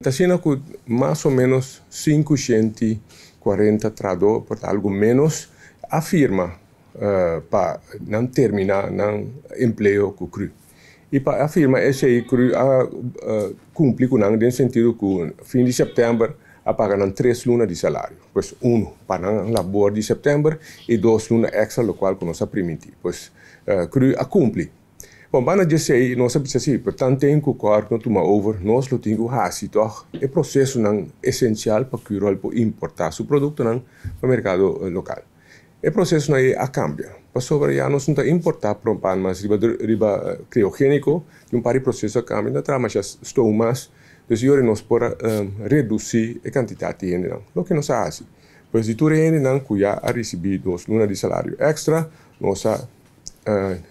está sendo que mais ou menos 540 trador, por algo menos, afirma para não terminar não emprego com CRU. E para afirmar esse CRU cumpre com no sentido que fim de setembro pagan 3 lunas de salário. Pois para a labor de setembro e 2 lunas extra, o qual nós permitimos. Pois CRU cumpre. Bom, para dizer, nós precisamos, portanto, tem que cortar tomar over, nós lo temos que toch, é processo não essencial para que o importar seu produto não para o mercado local. O processo não é a cambio. Para sobre já nós não importar para um pan mais riba criogênico, que par de processo a cambio, não trama já estou mais, então nós podemos reduzir a quantidade de gente não. O que nós fazemos? Pois de tudo gente não que já recebido 2 lunas de salário extra, nós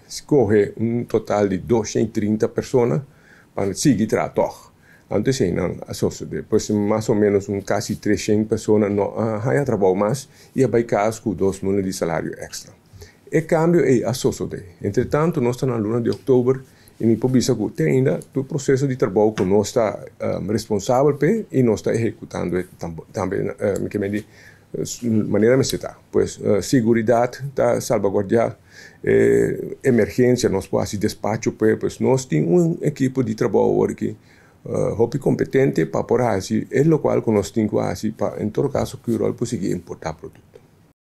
escorre total de 230 pessoas para seguir trabalhando. Antes não, depois mais ou menos quase 300 pessoas não trabalham mais e vai caso com 2 lunas de salário extra. O câmbio é associado. Entretanto, nós estamos na luna de outubro e me pode que tem ainda o processo de trabalho que nós está responsável por e nós está executando também, de maneira meseta. Pois segurança está salvaguardar, emergência nós podemos despacho, pois nós temos equipe de trabalho aqui competente para poder fazer, é o qual nós temos que fazer para, em todo caso, que o rol conseguir importar produto.